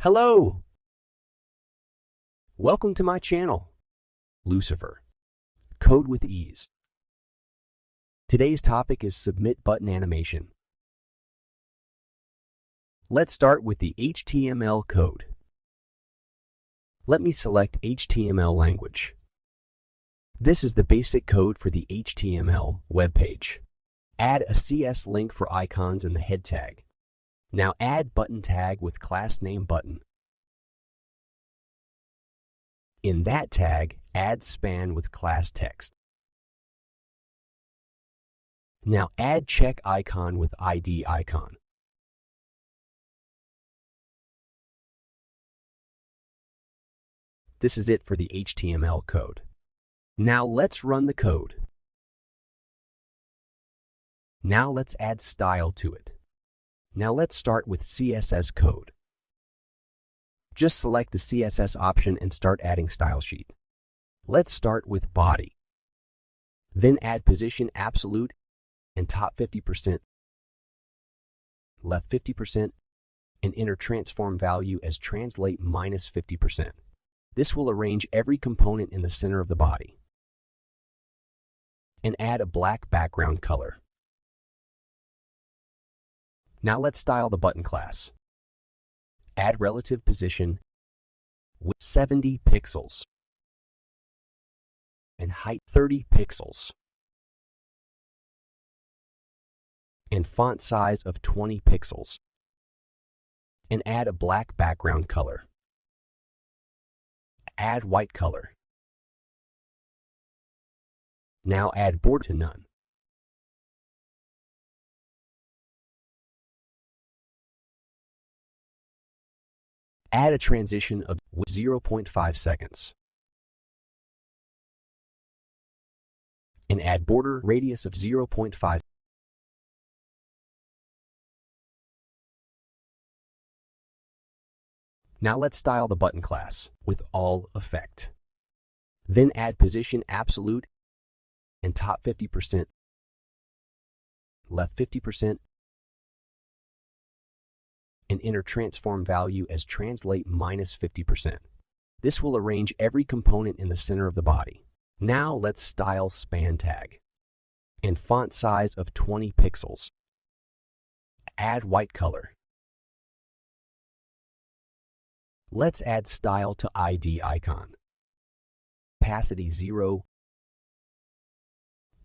Hello! Welcome to my channel, Lucifer, Code with Ease. Today's topic is Submit Button Animation. Let's start with the HTML code. Let me select HTML language. This is the basic code for the HTML web page. Add a CS link for icons in the head tag. Now add button tag with class name button. In that tag, add span with class text. Now add check icon with ID icon. This is it for the HTML code. Now let's run the code. Now let's add style to it. Now let's start with CSS Code. Just select the CSS option and start adding style sheet. Let's start with body. Then add position absolute and top 50%, left 50%, and enter transform value as translate minus 50%. This will arrange every component in the center of the body. And add a black background color. Now let's style the button class. Add relative position with 70 pixels and height 30 pixels and font size of 20 pixels and add a black background color. Add white color. Now add border to none. Add a transition of 0.5 seconds. And add border radius of 0.5. Now let's style the button class with all effect. Then add position absolute and top 50%, left 50%, and enter transform value as translate minus 50%. This will arrange every component in the center of the body. Now let's style span tag and font size of 20 pixels. Add white color. Let's add style to ID icon. Opacity 0.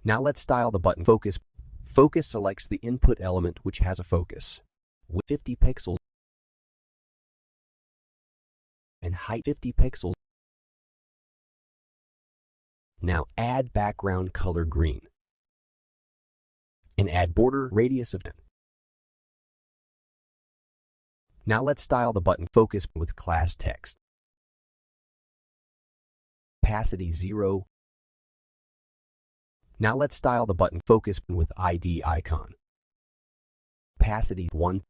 Now let's style the button focus. Focus selects the input element which has a focus with 50 pixels and height 50 pixels. Now add background color green and add border radius of 10. Now let's style the button focus with class text. Opacity 0. Now let's style the button focus with ID icon. Opacity 1.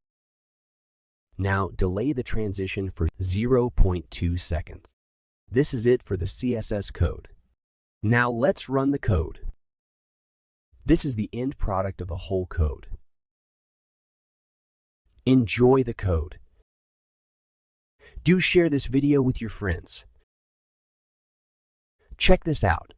Now delay the transition for 0.2 seconds. This is it for the CSS code. Now let's run the code. This is the end product of the whole code. Enjoy the code. Do share this video with your friends. Check this out.